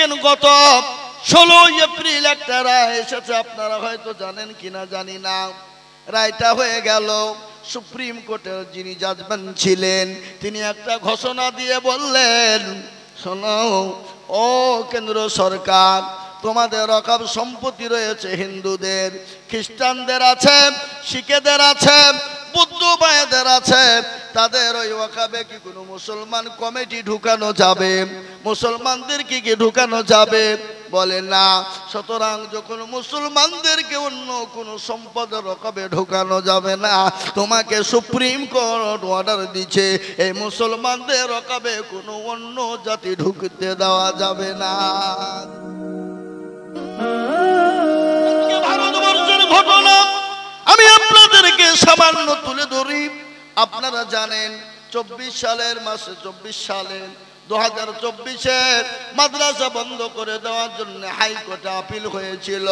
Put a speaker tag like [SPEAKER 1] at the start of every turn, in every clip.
[SPEAKER 1] দেখেন গত 16 এপ্রিল একটা রায় এসেছে, আপনারা হয়তো জানেন কিনা জানি না। রায়টা হয়ে গেল, সুপ্রিম কোর্টের যিনি জাজমেন্ট ছিলেন তিনি একটা ঘোষণা দিয়ে বললেন, শোনো ও কেন্দ্র সরকার, তোমাদের রকম সম্পত্তি রয়েছে হিন্দুদের, খ্রিস্টানদের আছে, শিখেদের আছে, বুদ্ধ ভাইদের আছে, তাদের ওই ওয়াকাবে কি কোনো মুসলমান কমিটি ঢুকানো যাবে? মুসলমানদের কি ঢুকানো যাবে? বলে না। সুতরাং যখন মুসলমানদেরকে অন্য কোনো সম্পদের ওয়াকাবে ঢুকানো যাবে না, তোমাকে সুপ্রিম কোর্ট অর্ডার দিচ্ছে এই মুসলমানদের ওয়াকাবে কোনো অন্য জাতি ঢুকতে দেওয়া যাবে না। ভারতবর্ষের ঘটনা আমি আপনাদেরকে সামান্য তুলে ধরি। আপনারা জানেন 24 সালের মাসে 24 সালের 2024-এর মাদ্রাসা বন্ধ করে দেওয়ার জন্য হাইকোর্টে আপিল হয়েছিল।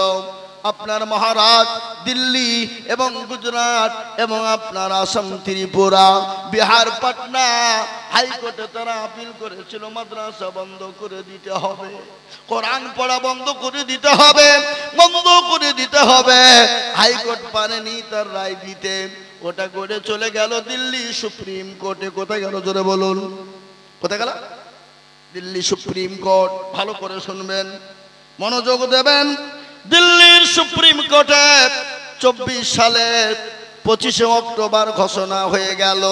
[SPEAKER 1] আপনার মহারাজ দিল্লি এবং গুজরাট এবং আপনার আসাম, ত্রিপুরা, বিহার, পাটনা হাইকোর্টে তারা আপিল করেছিল মাদ্রাসা বন্ধ করে দিতে হবে, কোরআন পড়া বন্ধ করে দিতে হবে, বন্ধ করে দিতে হবে। হাইকোর্ট পারেনি তার রায় দিতে, ওটা করে চলে গেল দিল্লি সুপ্রিম কোর্টে। কোথায় গেল জোরে বলুন? কোথায় গেল? Delhi supreme court. ভালো করে শুনবেন, মনোযোগ দেবেন। দিল্লির সুপ্রিম কোর্টে 24 সালের 25 অক্টোবর ঘোষণা হয়ে গেল।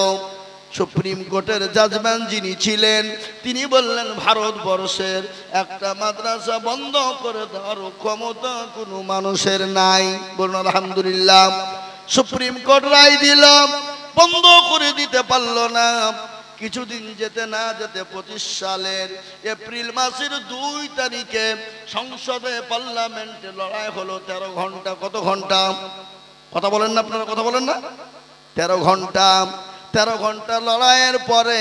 [SPEAKER 1] সুপ্রিম কোর্টের জাজমেন্ট যিনি ছিলেন তিনি বললেন, ভারতবর্ষের একটা মাদ্রাসা বন্ধ করে দেওয়ার ক্ষমতা কোনো মানুষের নাই। বলুন আলহামদুলিল্লাহ। সুপ্রিম কোর্ট রায় দিল, বন্ধ করে দিতে পারল না। কিছুদিন যেতে না যেতে 25 সালের এপ্রিল মাসের 2 তারিখে সংসদে পার্লামেন্টে লড়াই হলো 13 ঘন্টা। কত ঘন্টা? কথা বলেন না আপনারা, কথা বলেন না? 13 ঘন্টা। 13 ঘন্টা লড়াইয়ের পরে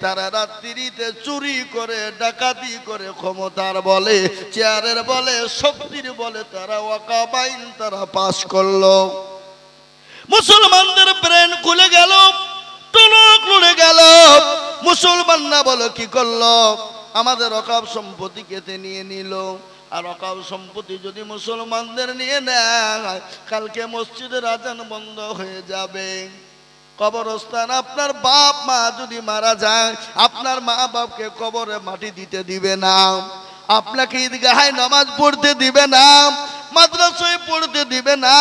[SPEAKER 1] তারা রাত্রিতে চুরি করে, ডাকাতি করে, ক্ষমতার বলে, চেয়ারের বলে, শক্তির বলে তারা ওয়াকাফ আইন তারা পাস করলো। মুসলমানদের ব্রেন খুলে গেল, টনক লড়ে গেল। মুসলমানরা বলো কি করলো? আমাদের ওয়াকাফ সম্পত্তি কেটে নিয়ে নিল। আর ওয়াকাফ সম্পত্তি যদি মুসলমানদের নিয়ে নেয়, কালকে মসজিদের আজান বন্ধ হয়ে যাবে। কবরস্থান, আপনার বাপ মা যদি মারা যায়, আপনার মা বাপকে কবরে মাটি দিতে দিবে না, আপনাকে ঈদগাহে নামাজ পড়তে দিবে না, মাদ্রাসায় পড়তে দিবে না,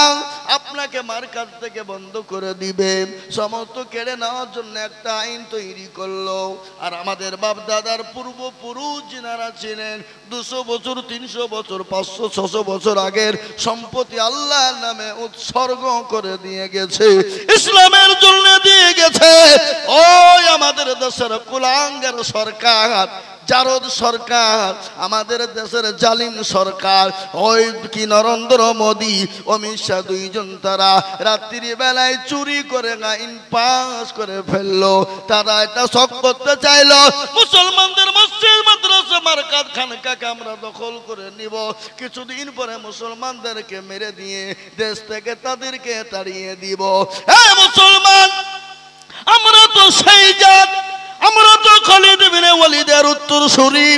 [SPEAKER 1] আপনাকে মার কাছ থেকে বন্ধ করে দিবে। সমস্ত কেড়ে নেওয়ার জন্য একটা আইন তৈরি করলো। আর আমাদের বাপ দাদার পূর্বপুরুষ যিনারা ছিলেন 200 বছর, 300 বছর, 500, 600 বছর আগের সম্পত্তি আল্লাহর নামে উৎসর্গ করে দিয়ে গেছে, ইসলামের জন্য দিয়ে গেছে। ওই আমাদের দেশের কুলাঙ্গার সরকার, জারদ সরকার, আমাদের দেশের জালিম সরকার, ওই কি নরেন্দ্র মোদী, অমিত শাহ, 2 জন তারা রাত্রি বেলায় চুরি করে আইন পাস করে ফেললো। তারা এটা শক করতে চাইলো মুসলমানদের মসজিদ, মাদ্রাসা, মারকাত, খানকাকে আমরা দখল করে নিব। কিছুদিন পরে মুসলমানদেরকে মেরে দিয়ে দেশ থেকে তাদেরকে তাড়িয়ে দিব। এই মুসলমান, আমরা তো সেই জাত, আমরা তো খালিদ বিন ওয়ালিদের উত্তরসূরি,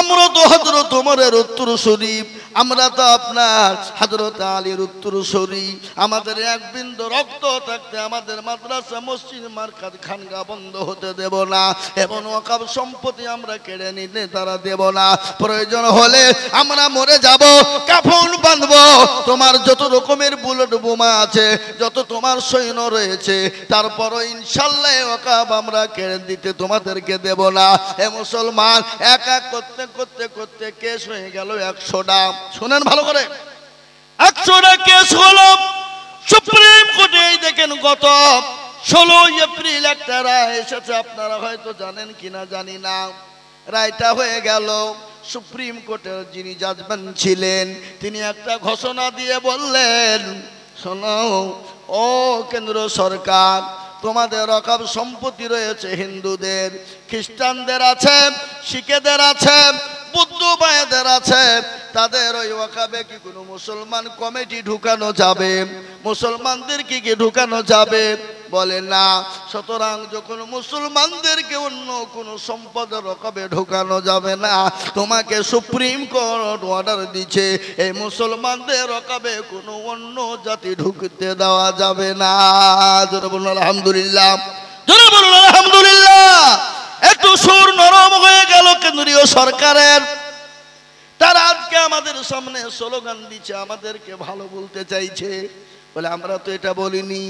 [SPEAKER 1] আমরা তো হযরত ওমরের উত্তরসূরি, আমরা তো আপনার হযরত আলীর উত্তরসূরি। আমাদের এক বিন্দু রক্ত থাকতে আমাদের মাদ্রাসা, মসজিদ, মারকাত, খানকা বন্ধ হতে দেব না। এবং ওয়াকাফ সম্পত্তি আমরা কেড়ে নিতে তারা দেব না। প্রয়োজন হলে আমরা মরে যাব, কাফন বাঁধবো। তোমার যত রকমের বুলেট বোমা আছে, যত তোমার সৈন্য রয়েছে, তারপরও ইনশাআল্লাহ ওয়াকাফ আমরা কেড়ে দিতে তোমাদেরকে দেব না। এ মুসলমান, এক এক করতে করতে করতে কেস হয়ে গেল 100টা। শুনেন ভালো করে, 100টা কেস হলো সুপ্রিম কোর্টে। দেখেন গত 16 এপ্রিল একটা রায় এসেছে, আপনারা হয়তো জানেন কিনা জানি না। রায়টা হয়ে গেল, সুপ্রিম কোর্টের যিনি জাজমেন্ট ছিলেন তিনি একটা ঘোষণা দিয়ে বললেন, শোনো ও কেন্দ্র সরকার, তোমাদের ওয়াকাফ সম্পত্তি রয়েছে হিন্দুদের, খ্রিস্টানদের আছে, শিখেদের আছে, বুদ্ধ ভাইদের আছে, তাদের ওই ওয়াকাবে কি কোনো মুসলমান কমিটি ঢুকানো যাবে? মুসলমানদের কি ঢুকানো যাবে? বলে না। সুতরাং যখন মুসলমানদেরকে অন্য কোনো সম্পদের রকমে ঢোকানো যাবে না, তোমাকে সুপ্রিম কোর্ট অর্ডার দিচ্ছে এই মুসলমানদের রকমে কোনো অন্য জাতি ঢুকতে দেওয়া যাবে না। জোরে বলুন আলহামদুলিল্লাহ, জোরে বলুন আলহামদুলিল্লাহ। একটু সুর নরম হয়ে গেল কেন্দ্রীয় সরকারের। তারা আজকে আমাদের সামনে স্লোগান দিচ্ছে, আমাদেরকে ভালো বলতে চাইছে। বলে আমরা তো এটা বলিনি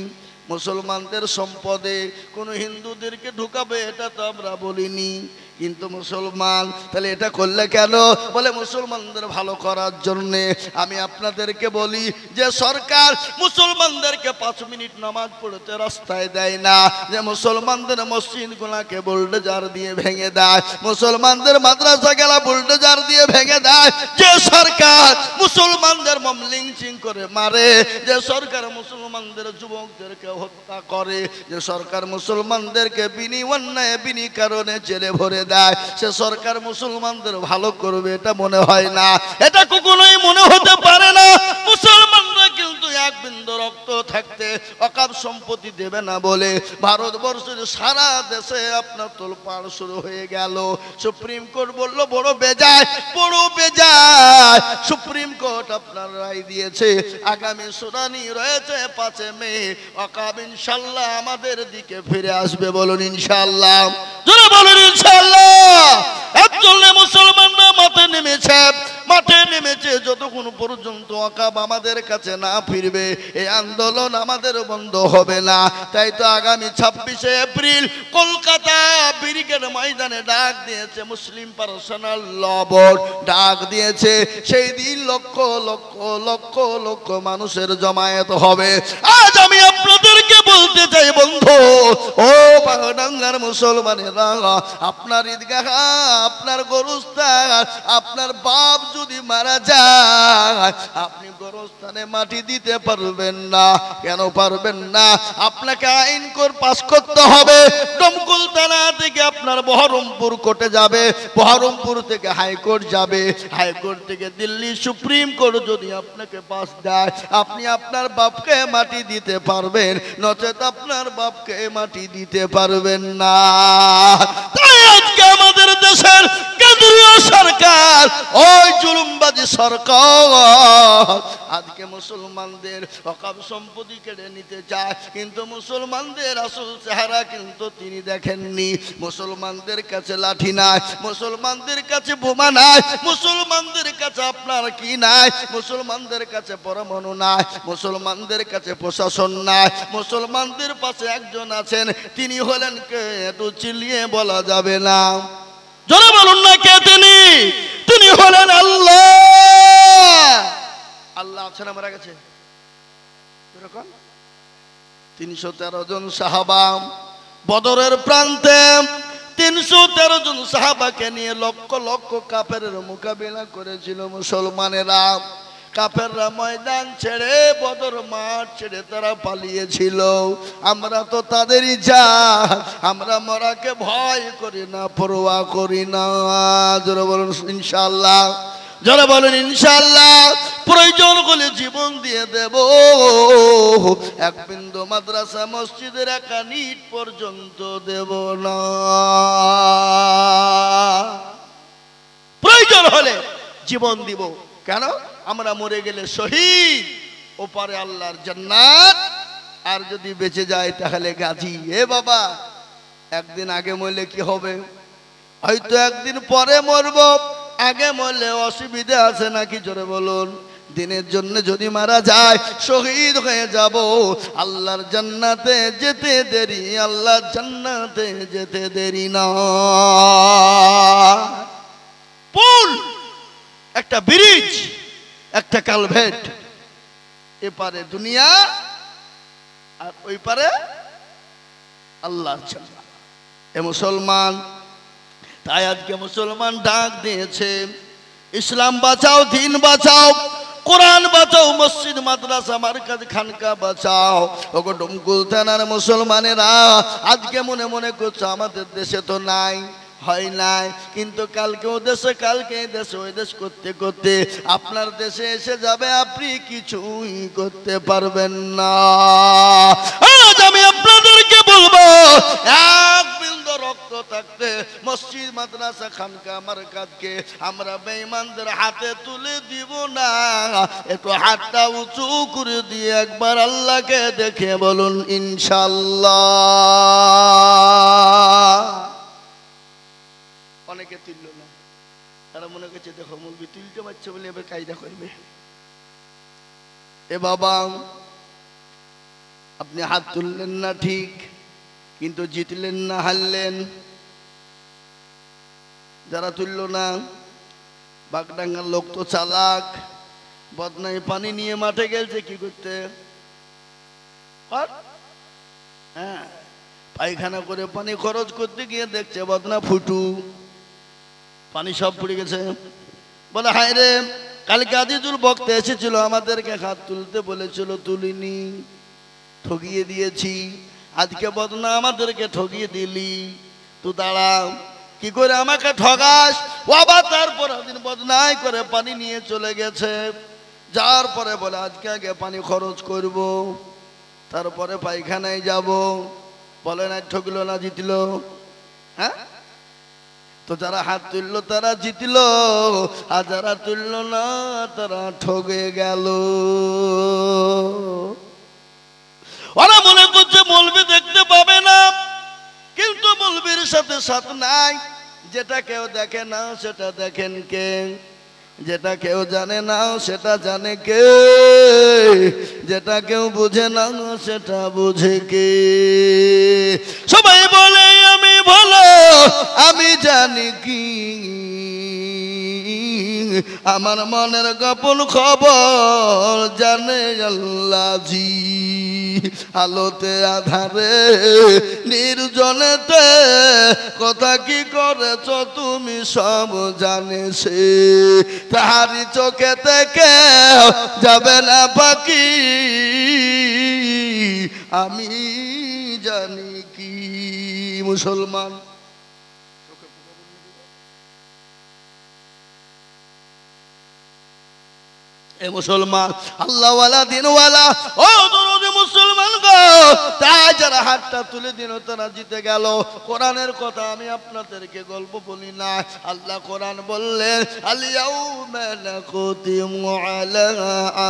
[SPEAKER 1] মুসলমানদের সম্পদে কোনো হিন্দুদেরকে ঢুকাবে, এটা তো আমরা বলিনি। কিন্তু মুসলমান তাহলে এটা করলে কেন? বলে মুসলমানদের ভালো করার জন্যে। আমি আপনাদেরকে বলি যে সরকার মুসলমানদেরকে 5 মিনিট নামাজ পড়তে রাস্তায় দেয় না, যে মুসলমানদের মসজিদগুলোকে বুলডোজার দিয়ে ভেঙে দেয়, মুসলমানদের মাদ্রাসা গেলা বুলডোজার দিয়ে ভেঙে দেয়, যে সরকার মুসলমানদের লিঞ্চিং করে মারে, যে সরকার মুসলমানদের যুবকদেরকে হত্যা করে, যে সরকার মুসলমানদেরকে বিনি অন্যায় বিনি কারণে জেলে ভরে দেয়, সে সরকার মুসলমানদের ভালো করবে এটা মনে হয় না, এটা কখনোই মনে হতে পারে না। মুসলমানরা কিন্তু এক বিন্দু রক্ত থাকতে ওয়াকফ সম্পত্তি দেবে না বলে ভারতবর্ষের সারা দেশে আপনার তোলপাড় শুরু হয়ে গেল। সুপ্রিম কোর্ট বলল বড় বেজায়, বড় বেজায়। সুপ্রিম কোর্ট আপনার রায় দিয়েছে, আগামী শুনানি রয়েছে 5 মে। ওয়াকফ ইনশাআল্লাহ আমাদের দিকে ফিরে আসবে। বলুন ইনশাআল্লাহ, জোরে বলুন ইনশাআল্লাহ। একজনে মুসলমানরা মাঠে নেমেছে, মাঠে নেমেছে। যতক্ষণ পর্যন্ত ওয়াকফ আমাদের কাছে না ফিরবে এই আন্দোলন আমাদের বন্ধ হবে না। তাই তো আগামী 26শে এপ্রিল কলকাতা ব্রিগেড ময়দানে ডাক দিয়েছে মুসলিম পার্সোনাল ল বোর্ড, ডাক দিয়েছে। সেই দিন লক্ষ লক্ষ লক্ষ লক্ষ মানুষের জমায়েত হবে। আজ আমি আপনাদেরকে বলতে চাই বন্ধু, ও বাংলার মুসলমানেরা, আপনার ঈদগাহ, আপনার গোরস্থান, আপনার বাপ যদি মারা যায় আপনি গোরস্থানে মাটি দিতে পারবেন না। কেন পারবেন না? আপনাকে আইন কোর্ট পাস করতে হবে। দমকল থানা থেকে আপনার বহরমপুর কোর্টে যাবে, বহরমপুর থেকে হাইকোর্ট যাবে, হাইকোর্ট থেকে দিল্লি সুপ্রিম কোর্ট যদি আপনাকে পাস দেয় আপনি আপনার বাপকে মাটি দিতে পারবেন, নচেত আপনার বাপকে মাটি দিতে পারবেন না। তাই আজকে আমাদের দেশের কেন্দ্রীয় সরকার, ওই জুলুমবাজি সরকার, আজকে মুসলমানদের ওয়াকফ সম্পত্তি কেড়ে নিতে চায়। কিন্তু মুসলমানদের আসল চেহারা কিন্তু তিনি দেখেননি। মুসলমানদের কাছে লাঠি নাই, মুসলমানদের কাছে বোমা নাই, মুসলমানদের কাছে আপনার কি নাই, মুসলমানদের কাছে পরমাণু নাই, মুসলমানদের কাছে প্রশাসন নাই। মুসলমানদের পাশে একজন আছেন, তিনি হলেন কে একটু চিল্লিয়ে বলা যাবে না, জোরে বলুন না কে তিনি? তিনি হলেন আল্লাহ। আল্লাহ আছেন, মারা গেছে এরকম 313 জন সাহাবা বদরের প্রান্তে 313 জন সাহাবাকে নিয়ে লক্ষ লক্ষ কাফেরের মোকাবিলা করেছিল মুসলমানেরা। কাফেররা ময়দান ছেড়ে, বদর মাঠ ছেড়ে তারা পালিয়েছিল। আমরা তো তাদেরই জাত, আমরা মরাকে ভয় করি না, পরোয়া করি না। জোরে বলুন ইনশাআল্লাহ, জোরে বলুন ইনশাআল্লাহ। প্রয়োজন হলে জীবন দিয়ে দেব, এক বিন্দু মাদ্রাসা মসজিদের একা ইট পর্যন্ত দেব না। প্রয়োজন হলে জীবন দিব। কেন? আমরা মরে গেলে শহীদ, ওপারে আল্লাহর জান্নাত, আর যদি বেঁচে যায় তাহলে গাজী। এ বাবা, একদিন আগে মরলে কি হবে? হয়তো একদিন পরে মরব, আগে মরলে অসুবিধা আছে নাকি? জোরে বলুন। দিনের জন্য যদি মারা যায় শহীদ হয়ে যাব, আল্লাহর জান্নাতে যেতে দেরি, আল্লাহর জান্নাতে যেতে দেরি না। পুল, একটা ব্রিজ, একটা কালভেট, এপারে দুনিয়া আর ওই পারে আল্লাহর জান্নাত। এ মুসলমান, তাই আজকে মুসলমান ডাক দিয়েছে, ইসলাম বাঁচাও, দিন বাঁচাও, কোরআন বাঁচাও, মসজিদ মাদ্রাসা মারকাজ খানকা বাঁচাও। ওগো ডমকুল থানার মুসলমানেরা, আজকে মনে মনে করছে আমাদের দেশে তো নাই, হয় নাই, কিন্তু কালকে ও দেশে, কালকে দেশে, ওই দেশ করতে করতে আপনার দেশে এসে যাবে, আপনি কিছুই করতে পারবেন না। আজ আমি আপনাদের এক বিন্দু রক্ত থাকতে মসজিদ মাদ্রাসা খানকা মারকাতকে আমরা বেঈমানদের হাতে তুলে দিব না। একটু হাতটা উঁচু করে দিয়ে একবার আল্লাহকে দেখে বলুন ইনশাআল্লাহ। অনেকে তুলল না, তারা মনে করছে দেখো মুলবি তুলতে পারছে বলে এবার কায়দা করবে। এ বাবা, আপনি হাত তুললেন না ঠিক, কিন্তু জিতলেন না হারলেন। যারা তুলল না, বাগডাঙ্গার লোক তো চালাক, বদনাই পানি নিয়ে মাঠে গেছে কি করতে, হ্যাঁ পায়খানা করে পানি খরচ করতে গিয়ে দেখছে বদনা ফুটু, পানি সব পড়ে গেছে। বলে হায় রে, কালকে আজিজুল বক্তা এসেছিল, আমাদেরকে হাত তুলতে বলেছিল, তুলিনি, ঠকিয়ে দিয়েছি। আজকে বদনা আমাদেরকে ঠকিয়ে দিলি, তুই দাঁড়া, কি করে আমাকে ঠগাস। ও আবার তারপর দিন বদনাই করে পানি নিয়ে চলে গেছে। যার পরে বলে আজকে আগে পানি খরচ করব, তারপরে পায়খানায় যাব। বলে না ঠকলো না জিতলো? হ্যাঁ, তো যারা হাত তুললো তারা জিতলো, আর যারা তুললো না তারা ঠগে গেল। ওরা মনে করছে মৌলবি দেখতে পাবে না, কিন্তু মৌলবির সাথে সাথ নাই। যেটা কেউ দেখে না সেটা দেখেন কে, যেটা কেউ জানে না সেটা জানে কে, যেটা কেউ বুঝে না সেটা বুঝে কে। সবাই বলে আমি ভালো, আমি জানি কি, আমার মনের গোপন খবর জানে আল্লাহজি। আলোতে আধারে নির্জনেতে কথা কি করেছ তুমি সব জানে সে, তাহারি চোখে থেকে যাবে না বাকি, আমি জানি কি। মুসলমান এ মুসলমান, আল্লাহওয়ালা দিনওয়ালা, ও দরদি মুসলমান গো, তাই যারা হাতটা তুলে দিন তারা জিতে গেল। কোরআনের কথা আমি আপনাদেরকে গল্প বলি না। আল্লাহ কোরআন বললেন, আল-ইয়াউমা নাখতিমু আলা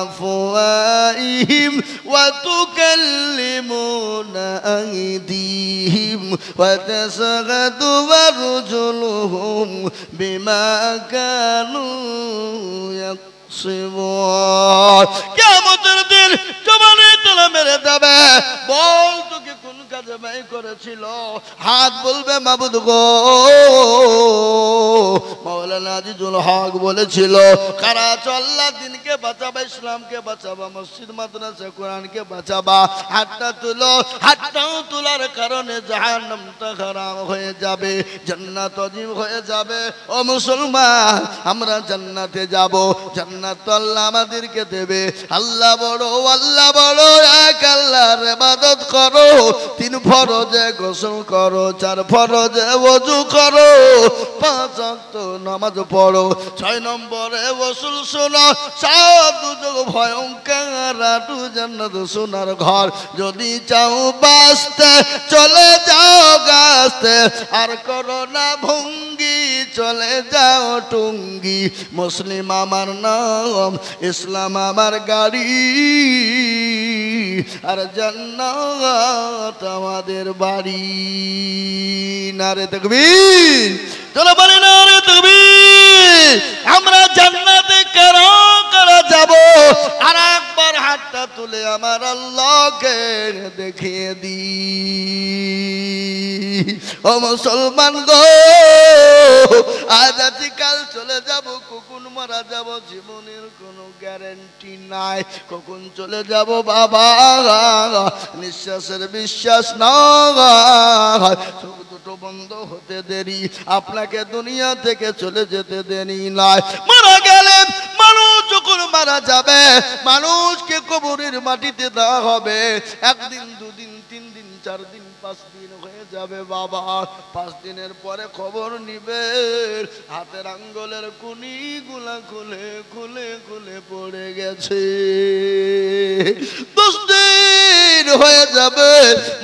[SPEAKER 1] আফওয়াহিহিম ওয়া তুকাল্লিমুনা আইদিহিম ওয়া তাশহাদু আরজুলুহুম বিমা কানু কিয়ামতের দিন জবানে তালা মেরে দেবে। বল তোকে কোন কাজে ব্যয় করেছিল? হাত বলবে মাবুদ গো। মাওলানা আজিজুল হক বলেছিল, কারা আল্লাহ দিনকে বাঁচাবা, ইসলামকে বাঁচাবা, মসজিদ মাদ্রাসা কোরআনকে বাঁচাবা। হাতটা তুলো, হাতটাও তোলার কারণে জাহান্নামটা হারাম হয়ে যাবে, জান্নাত ওয়াজিব হয়ে যাবে। ও মুসলমান, আমরা জান্নাতে যাব, জান্নাত আল্লাহ আমাদেরকে দেবে। আল্লাহ বড়, আল্লাহ বড় এক, আল্লাহর ইবাদত করো, 3 ফরজে গোসল করো, 4 ফরজে ওযু করো, 5 ওয়াক্ত নামাজ পড়ো, 6 নম্বরে ওয়াসুল শোনো, 7 দুজক ভয়ঙ্কর, 8 জান্নাত সোনার ঘর। যদি চাও বাঁচতে চলে যাও গাছতে, আর করো না ভঙ্গি, চলে যাও টুঙ্গি। মুসলিম আমার নাম, ইসলাম আমার গাড়ি, আর জান্নাত আমাদের বাড়ি। নারে তাকবীর, চলো বলি নারে তাকবীর। আমরা জান্নাতে কারা কারা যাব? আর একবার হাতটা তুলে আমার আল্লাহকে দেখিয়ে দি। ও মুসলমান গো, আজ আছি কাল চলে যাব, কখন মারা যাব জীবনের কোনো গ্যারান্টি নাই। কখন চলে যাব বাবা, নিঃশ্বাসের বিশ্বাস নাই। চোখ দুটো বন্ধ হতে দেরি, আপনাকে দুনিয়া থেকে চলে যেতে দেরি নাই। মারা গেলে মানুষ যখন মারা যাবে, মানুষকে কবরের মাটিতে দেওয়া হবে। 1 দিন 2 দিন 3 দিন 4 দিন 5 দিন হয়ে যাবে বাবা। 5 দিনের পরে খবর নিবে, হাতের আঙ্গুলের কুনি গুলা খুলে খুলে খুলে পড়ে গেছে। 10 দিন হয়ে যাবে,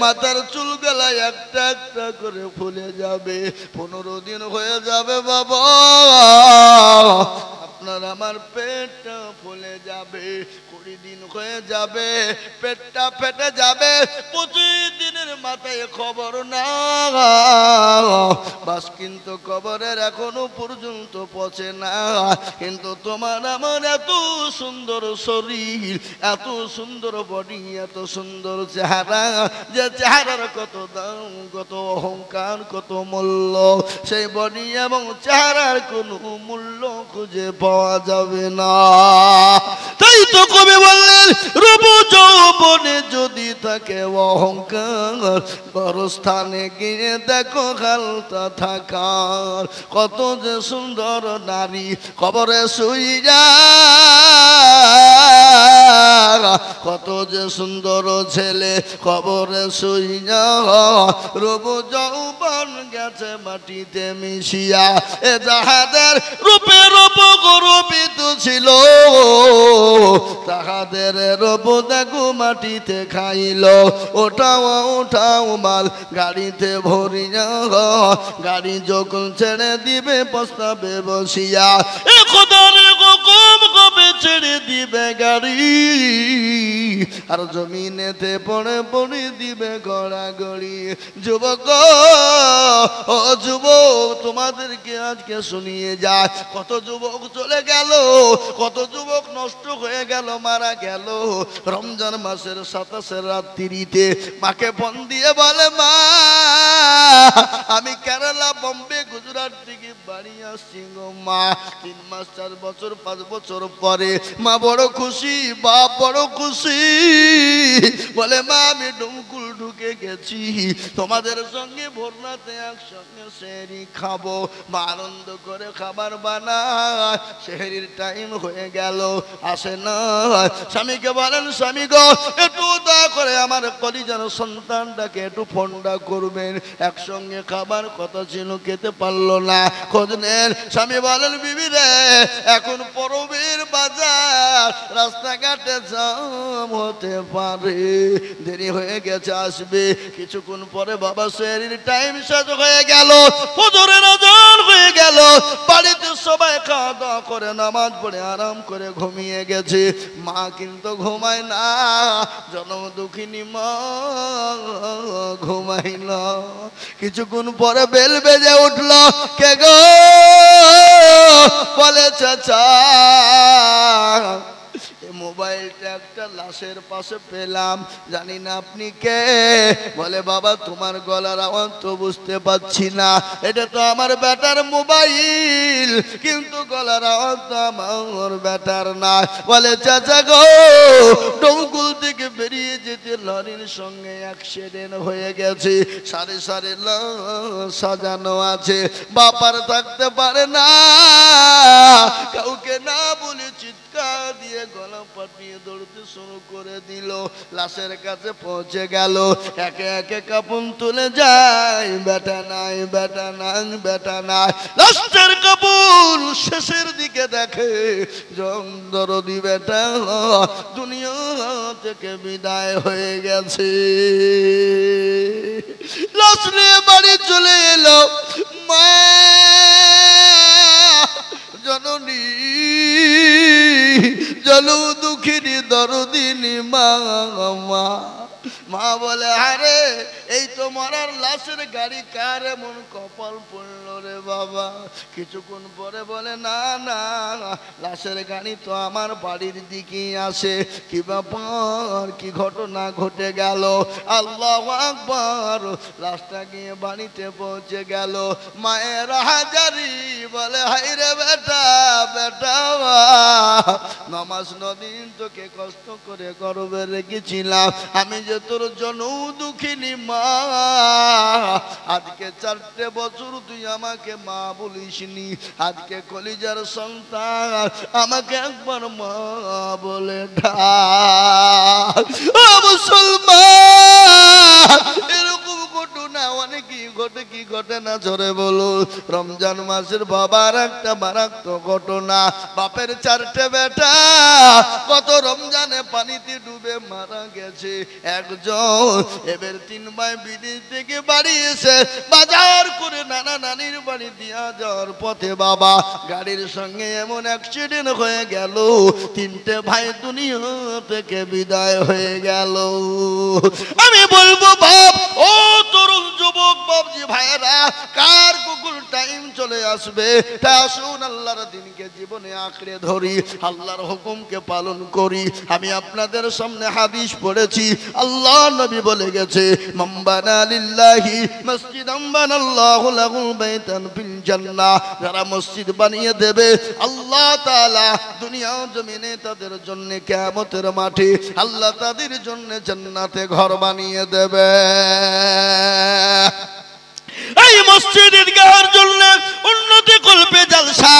[SPEAKER 1] মাথার চুলগুলা একটা একটা করে ফুলে যাবে। 15 দিন হয়ে যাবে বাবা, আপনার আমার পেটটা ফুলে যাবে। 20 দিন হয়ে যাবে, পেটটা ফেটে যাবে। 25 দিনের মাথায় খবর না বাস, কিন্তু কবরের এখনো পর্যন্ত পচে না। কিন্তু তোমার আমার এত সুন্দর শরীর, এত সুন্দর বডি, এত সুন্দর চেহারা, যে চেহারার কত দাম, কত অহংকার, কত মূল্য, সেই বডি এবং চেহারার কোনো মূল্য খুঁজে পাওয়া যাবে না। তাই তো কবি বললেন, রূপ যৌবনে যদি থাকে অহংকার, গরস্থানে গিয়ে দেখো খালতা থাকার। কত যে সুন্দর নারী কবরে শুইয়া, কত যে সুন্দর ছেলে কবরে শুইয়া, রূপ যৌবন গেছে মাটিতে মিশিয়া। এ যাহাদের রূপে রূপ গর্বিত ছিল, তাহাদের রূপ দেখো মাটিতে খাইল। ওঠাও ওঠাও মাল গাড়িতে ভরিয়া, গাড়ি যখন ছেড়ে দিবে পস্তাবে বসিয়া। এ খোদার হুকুম কবে ছেড়ে দিবে গাড়ি, আর জমিনেতে পড়ে পড়ে দিবে গড়াগড়ি। যুবক ও যুবক, তোমাদেরকে আজকে শুনিয়ে যায়, কত যুবক চলে গেল, কত যুবক নষ্ট হয়ে গেল, মারা গেল। রমজান মাসের 27 রাত্রিতে মাকে ফোন দিয়ে বলে, মা আমি কেরালা, বম্বে, গুজরাট থেকে বাড়ি আসছি গো মা। 3 মাস 4 বছর 5 বছর পরে মা বড় খুশি, বাপ বড় খুশি। বলে, মা আমি ডুমকুল ঢুকে গেছি, তোমাদের সঙ্গে ভোরনাতে একসঙ্গে সেহরি খাবো। মা আনন্দ করে খাবার বানায়, সেহরির টাইম হয়ে গেল, আসে না। স্বামীকে বলেন, স্বামী গো একটু দয়া করে আমার কলিজার সন্তানটাকে একটু ফোনটা করবেন, একসঙ্গে খাবার কথা ছিল, খেতে পারলো না, খোঁজ নেন। স্বামী বলেন, বিবি রে এখন পরবের বাজার, রাস্তাঘাটে জাম হতে পারে, দেরি হয়ে গেছে, আসবে কিছুক্ষণ পরে। বাবা সেহরির টাইম শেষ হয়ে গেল, ফজরের আজান হয়ে গেল, বাড়িতে সবাই খাওয়া দাওয়া করে নামাজ পড়ে আরাম করে ঘুমিয়ে গেছে। মা কিন্তু ঘুমায় না, জনম দুঃখিনী মা ঘুমাই না। কিছুক্ষণ পরে বেল বেজে উঠল, কে গো? বলে, চাচা মোবাইলটা একটা লাশের পাশে পেলাম, জানি না আপনি কে। বলে, বাবা তোমার গলার আওয়াজ তো বুঝতে পাচ্ছি না, এটা তো আমার বেটার মোবাইল, কিন্তু গলার আওয়াজ তো আমার বেটার না। বলে, চাচা গো ডমকুল থেকে বেরিয়ে যেতে লরির সঙ্গে অ্যাক্সিডেন্ট হয়ে গেছে, সারি সারি লাশ সাজানো আছে, বাপার থাকতে পারে না, কাউকে না বলে চিৎকার দিয়ে গলা পাঠিয়ে দৌড়তে শুরু করে দিল। লাশের কাছে পৌঁছে গেল, একে একে কাপন তুলে যায়, বেটা নাই, বেটা নাই, বেটা নাই। লাশের কাপন শেষের দিকে দেখে দরদি বেটা দুনিয়া থেকে বিদায় হয়ে গেছে। লাশ নিয়ে বাড়ি চলে এলো, মা জননী জল দুঃখিনী দরদিনী মা। মা বলে, আরে এই তো মরার লাশের গাড়ি, কার এমন কপাল পড়ল রে বাবা। কিছুক্ষণ পরে বলে, না না লাশের গাড়ি তো আমার বাড়ির দিকেই আসে। কি ব্যাপার, কি ঘটনা ঘটে গেল? আল্লাহু আকবার। লাশটা গিয়ে বাড়িতে পৌঁছে গেল, মায়ের হাজারি বলে, হাই রে বেটা, বেটা নামাজ নদিন তোকে কষ্ট করে গর্বে রেখেছিলাম, আমি যে তোর জনৌ দুঃখিনী মা, আজকে 4টে বছর তুই আমাকে মা বলিসনি, আজকে কলিজার সন্তান আমাকে একবার মা বলে ডাক। মুসলমান এরকম ঘটনা অনেকেই ঘটে কি ঘটে না জোরে বলো। রমজান মাসের বাবার একটা মারাত্মক ঘটনা, বাপের 4টে বেটা কত রমজানে পানিতে ডুবে মারা গেছে। একজন এবার 3 ভাই বিদেশ থেকে বাড়ি এসে বাজার করে নানা নানির বাড়ি দিয়া যাওয়ার পথে বাবা গাড়ির সঙ্গে এমন অ্যাক্সিডেন্ট হয়ে গেল, 3টে ভাই দুনিয়া থেকে বিদায় হয়ে গেল। আমি বলবো বাপ, ও তরুণ যুবক বাপজি ভাইরা, কার কুকুর টাইম চলে আসবে, তাই আসুন আল্লাহর দিনকে জীবনে আঁকড়ে ধরি, আল্লাহর হুকুমকে পালন করি। আমি আপনাদের সামনে হাদিস পড়েছি, আল্লাহ নবী বলে গেছে, মাম্বানা লিল্লাহি মসজিদাম বানাল্লাহু লাহু বাইতান ফিল জান্নাহ, যারা মসজিদ বানিয়ে দেবে আল্লাহ তাআলা দুনিয়া জমিনে তাদের জন্য কিয়ামতের মাঠে আল্লাহ তাদের জন্য জান্নাতে ঘর বানিয়ে দেবে। এই মসজিদ ঈদগাহের জন্য উন্নতি কল্পে জলসা।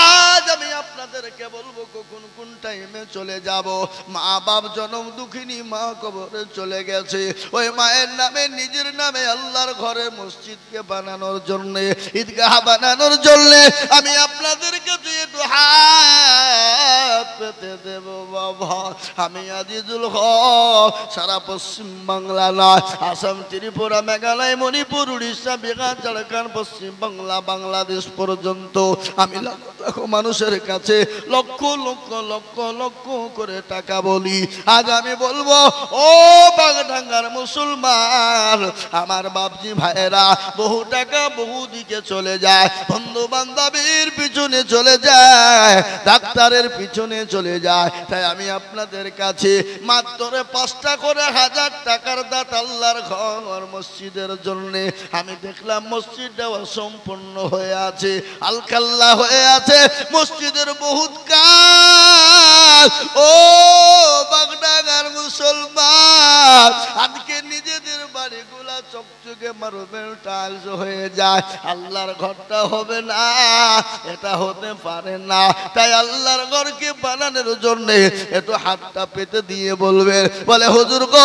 [SPEAKER 1] আজ আমি আপনাদেরকে বলবো কখন কোন টাইমে চলে যাব। মা বাপ জনম দুঃখিনী মা কবরে চলে গেছে, ওই মায়ের নামে নিজের নামে আল্লাহর ঘরে মসজিদকে বানানোর জন্য, ঈদগাহ বানানোর জন্য আমি আপনাদেরকে একটু হাত পেতে দেব বাবা। আমি আজিজুল হক সারা পশ্চিম বাংলা নয়, আসাম, ত্রিপুরা, মেঘালয়, মণিপুর, উড়িষ্যা, বিহার, ঝাড়খণ্ড, পশ্চিম বাংলা, বাংলাদেশ পর্যন্ত আমি লাখ লাখ মানুষের কাছে লক্ষ লক্ষ লক্ষ লক্ষ করে টাকা বলি। আজ আমি বলবো, ও বাগডাঙ্গার মুসলমান আমার বাপজি ভাইয়েরা, বহু টাকা বহু দিকে চলে যায়, বন্ধু বান্ধবীর পিছনে চলে যায়, ডাক্তারের পিছনে চলে যায়। তাই আমি আপনাদের কাছে মাত্র 5টা করে 1000 টাকার দাত আল্লাহর ঘর মসজিদের জন্য। আমি দেখলাম মসজিদটা অসম্পূর্ণ হয়ে আছে, আলকাল্লা হয়ে আছে, মসজিদের বহুত কাজ। ও বাগডাঙ্গার মুসলমান, আজকে নিজেদের বাড়িগুলা চকচকে মার্বেল টাইলস হয়ে যায়, আল্লাহর ঘরটা হবে না, এটা হতে পারে না। তাই আল্লাহর ঘরকে বানানোর জন্য একটু হাতটা পেতে দিয়ে বলবে, বলে হুজুর গো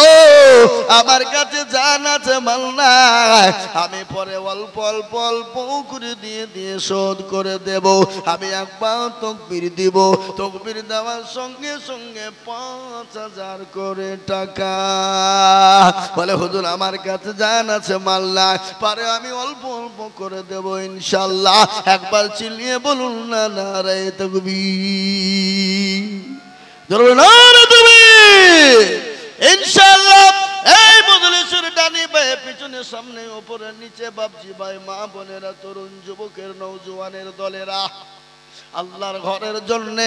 [SPEAKER 1] আমার কাছে জান আছে মাল নাই, আমি পরে অল্প অল্প অল্প করে দিয়ে দিয়ে শোধ করে দেব। আমি একবার তকবীর দিব, তকবীর দেওয়ার সঙ্গে সঙ্গে 5000 করে টাকা। বলে হুজুর আমার কাছে জান আছে মাল নাই, পারে আমি অল্প অল্প করে দেব ইনশাআল্লাহ। একবার চিল্লিয়ে বলুন না নারে তাকবীর, জোরে নারে তাকবীর। ইনশাআল্লাহ এই মজলিসের ডানি বায়ে পিছনে সামনে উপরে নিচে বাপজি ভাই মা বোনেরা তরুণ যুবকের নওজোয়ানের দলেরা আল্লাহর ঘরের জন্য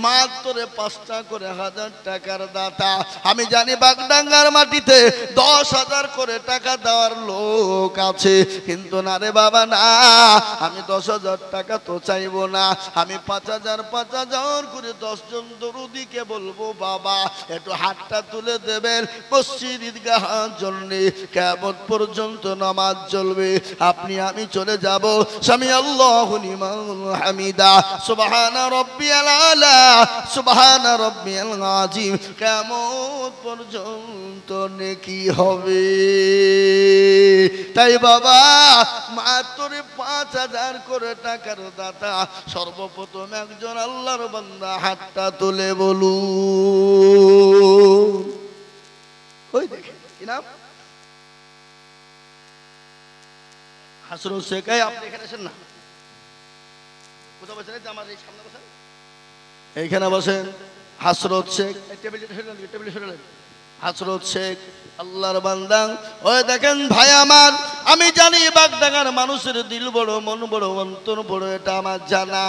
[SPEAKER 1] মাত্র 5টা করে 1000 টাকার দাতা। আমি জানি বাগডাঙ্গার মাটিতে 10,000 করে টাকা দেওয়ার লোক আছে, কিন্তু না রে বাবা না, আমি 10,000 টাকা তো চাইবো না, আমি 5,000 করে 10 জন দরুদিকে বলবো বাবা একটু হাতটা তুলে দেবেন, মসজিদ ঈদগাহের জন্য কিয়ামত পর্যন্ত নামাজ চলবে। আপনি আমি চলে যাব, সামি আল্লাহু লিমান হামিদা, সুবহান রাব্বিয়াল আলা, সুবহান রাব্বিয়াল আযীম, কিয়ামত পর্যন্ত নেকি হবে। তাই বাবা মাত্র 5,000 করে টাকার দাতা, সর্বপ্রথম একজন আল্লাহর বান্দা হাতটা তুলে বলুন। ওই দেখেন কি নাম হাসরুল শেখ, আপনি এখানে আছেন না? কোথাও বসেন? আমার এই সামনে বসেন, এইখানে বসেন। হাসরত শেখ, হাসরত শেখ আল্লাহর বান্দা। ওই দেখেন ভাই আমার, আমি জানি বাগডাঙ্গার মানুষের দিল বড়, মন বড়, অন্তর বড়, এটা আমার জানা,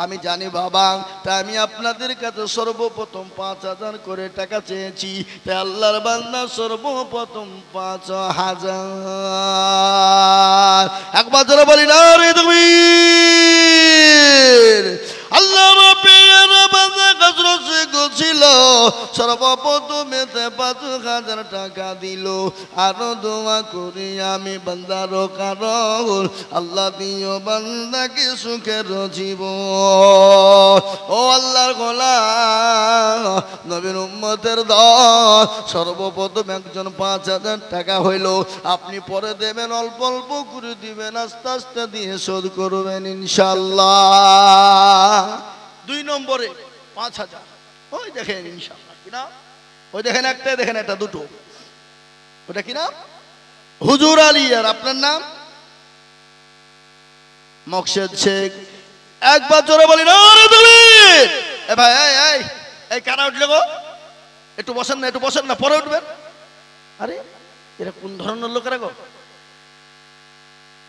[SPEAKER 1] আমি জানি বাবা। তাই আমি আপনাদের কাছে সর্বপ্রথম 5,000 করে টাকা চেয়েছি। তাই আল্লাহর বান্দা সর্বপ্রথম 5,000। একবার জোরে বলি না রে তাকবীর। আল্লাহ ছিল সর্বপ্রথমে 5,000 টাকা দিল। আরো দোয়া করি আমি বান্দার কারণ, আল্লাহ দিও বান্দাকে সুখের জীবন। ও আল্লাহর গোলাম, নবীর উম্মতের দল সর্বপ্রথম একজন 5,000 টাকা হইল, আপনি পরে দেবেন, অল্প অল্প করে দিবেন, আস্তে আস্তে দিয়ে শোধ করবেন ইনশাআল্লাহ। 2 নম্বরে 5,000, ওই দেখেন ইনশাআল্লাহ কিনা, ওই দেখেন একটা, দেখেন একটা, দুটো, ওটা কিনা হুজুর আলী। আর আপনার নাম? মকসেদ শেখ। একবার জোরে বলি না রে তুমি। এ ভাই, এই এই কারা উঠলে গো? একটু বসেন না, একটু বসেন না, পরে উঠবেন। আরে এরা কোন ধরনের লোকেরা গো?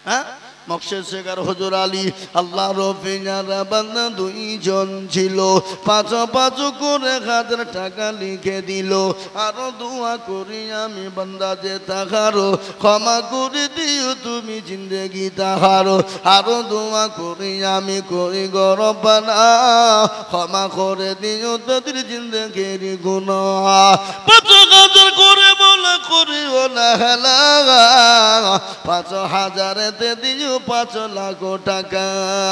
[SPEAKER 1] হ্যাঁ, মকসেদ শেখ আর হুজুর আলী আল্লাহ রফিজারা বান্দা 2 জন ছিল। 5 করে 1000 টাকা লিখে দিল। আরো দোয়া করি আমি বান্দা যে তাহারো ক্ষমা করে দিও তুমি জিন্দেগি তাহারো। আরো দোয়া করি আমি করি গো রব্বানা ক্ষমা করে দিও তাদের জিন্দেগির গুনাহ। 5,000 করে বলা করিও না হেলা, 5,000 দিও 5 লাখ টাকা।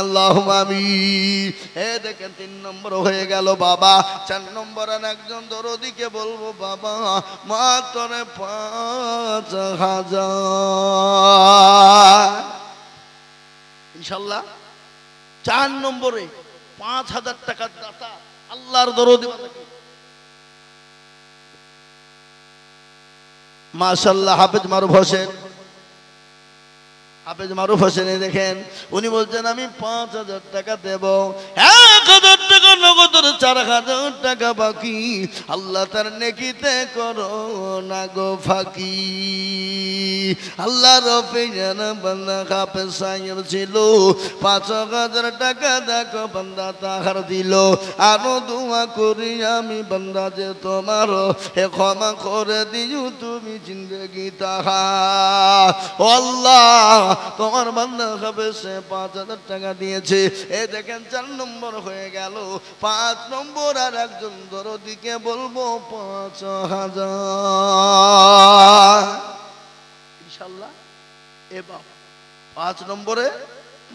[SPEAKER 1] আল্লাহুম্মা আমিন। এ দেখেন 3 নম্বর হয়ে গেল বাবা। 4 নম্বর আর একজন দরদিকে বলবো বাবা মাত্র 5,000 ইনশাআল্লাহ। 4 নম্বরে 5,000 টাকার দাতা আল্লাহর দরদি মাশাআল্লাহ হাফেজ মারুফ হোসেন। হাফেজ মারুফ হোসেন দেখেন উনি বলছেন আমি 5,000 টাকা দেব। 1,000 টাকা নগদ, 4,000 টাকা বাকি। আল্লাহ তার নেকিতে করো না গো ফাঁকি। আল্লাহ রফিজানা বান্দা হাফেজ সাহেব ছিল, 5,000 টাকা দেখো বান্দা তাহার দিল। আরো দোয়া করি আমি বান্দা যে তোমার ক্ষমা করে দিও তুমি জিন্দেগি তাহার। ও আল্লাহ তোমার বান্দা হাফেজ 5,000 টাকা দিয়েছে। এ দেখেন 4 নম্বর হয়ে গেল। 5 নম্বর আর একজন দরদিকে বলবো 5,000 ইনশাআল্লাহ। এবার 5 নম্বরে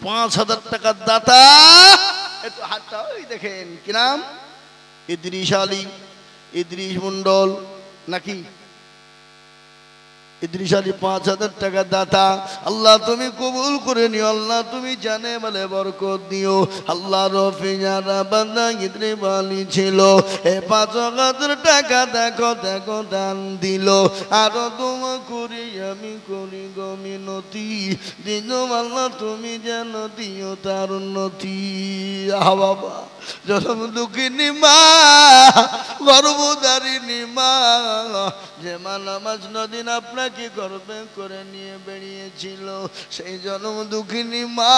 [SPEAKER 1] 5,000 টাকার দাতা একটু হাতটা, ওই দেখেন কি নাম? ইদ্রিস আলী, ইদ্রিস মন্ডল নাকি? ইদ্রিস আলী 5,000 টাকা দাতা। আল্লাহ তুমি কবুল করে নিও, আল্লাহ তুমি জানে বলে বরকত দিও। আল্লাহ রফিজানা বান্দা ইদ্রিস আলী ছিল, এ 5,000 টাকা দেখো দেখো দান দিল। আরো দোয়া করি আমি করি গো মিনতি দিও আল্লাহ তুমি যেন দিও তার উন্নতি। আহা বাবা, জনম দুঃখিনী মা, গর্ভধারিণী মা, যে মা নামাজ নদিন আপনাকে গর্বে করে নিয়ে বেরিয়েছিল, সেই জনম দুঃখিনী মা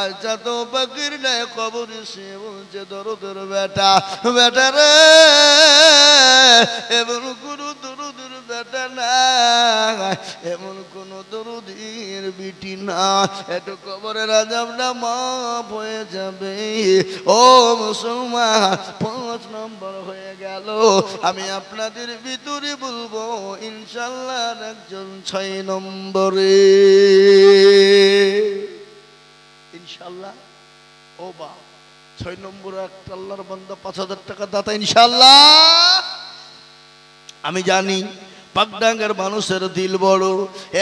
[SPEAKER 1] আচ্ছা তো পাখির নাই খবর সে বলছে দরদের বেটা, বেটা রে এমন কোন দরদের বেটা না, এমন কোন দরদির বিটি না, একটু কবরের আযাবটা মাফ হয়ে যাবে। ও মুসলমান 5 নম্বর হয়ে গেল। আমি আপনাদের ভিতরে বলবো ইনশাআল্লাহ একজন 6 নম্বরে ইনশাআল্লাহ। ও বা 6 নম্বরে একটা আল্লাহর বান্দা 5,000 টাকা দাতা ইনশাআল্লাহ। আমি জানি পাকডাঙ্গার মানুষের দিল বড়,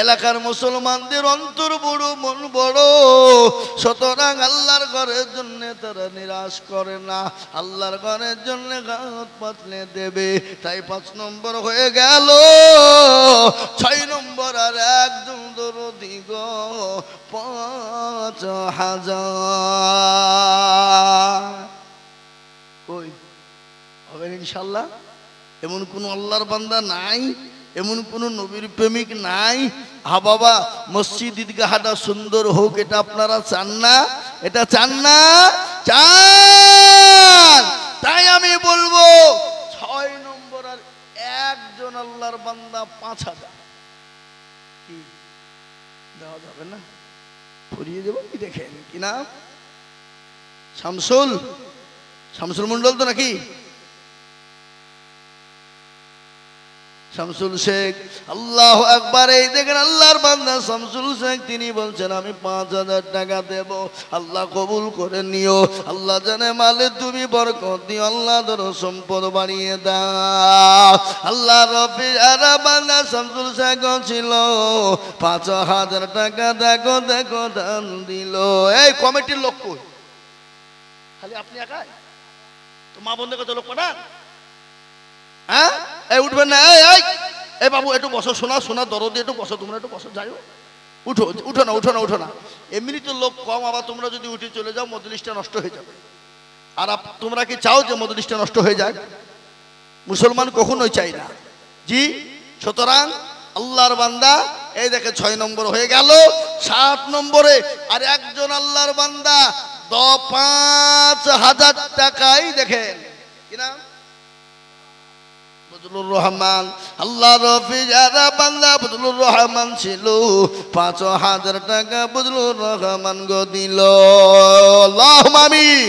[SPEAKER 1] এলাকার মুসলমানদের অন্তর বড়, মন বড়, সুতরাং আল্লাহর ঘরের জন্য তারা নিরাশ করে না, আল্লাহর ঘরের জন্য হাত পাতলে দেবে। তাই 5 নম্বর হয়ে গেল। 6 নম্বর আর একজন দরদি গো 5,000 কই হবে ইনশাআল্লাহ। এমন কোন আল্লাহর বান্দা নাই, এমন কোন নবীর প্রেমিক নাই। হা বাবা, মসজিদ ঈদগাহটা সুন্দর হোক, এটা আপনারা চান না? এটা চান না? চান। তাই আমি বলবো 6 নম্বর আর একজন আল্লাহর বান্দা 5,000 কি দেওয়া যাবে না? পড়িয়ে দেবো কি? দেখেন কি নাম? শামসুল, শামসুল মন্ডল তো নাকি? শামসুল শেখ, আল্লাহু আকবার। এই দেখেন আল্লাহর বান্দা শামসুল শেখ, তিনি বলছেন আমি ৫,০০০ টাকা দেব, আল্লাহ কবুল করে নিও। আল্লাহ জানে মালে তুমি বরকত দিও, আল্লাহ ধর সম্পদ বাড়িয়ে দাও। আল্লাহ রফি আরা বান্দা শামসুল শেখ ছিল ৫,০০০ টাকা দেখো দেখো দান দিল। এই কমিটির লোক কই? খালি আপনি একাই তো? মা বন্ধে কত লোক পাঠান? হ্যাঁ, এই উঠবেন না। এই বাবু একটু বসো, শোনা শোনা দরদি, একটু বসো, তোমরা একটু বসো, যাই হোক উঠো, উঠো না উঠো না উঠো না। এমনি তো লোক কম, আবার তোমরা যদি উঠে চলে যাও মজলিসটা নষ্ট হয়ে যাবে। আর তোমরা কি চাও যে মজলিসটা নষ্ট হয়ে যাক? মুসলমান কখনোই চাই না। জি, সুতরাং আল্লাহর বান্দা এই দেখে ৬ নম্বর হয়ে গেল। ৭ নম্বরে আর একজন আল্লাহর বান্দা ৫,০০০ টাকাই দেখেন কি নাম? বদলুর রহমান। আল্লাহ রফি যারা বান্দা বদলুর রহমান ছিল, ৫,০০০ টাকা বদলুর রহমান গো দিল। আল্লাহুম্মা আমিন।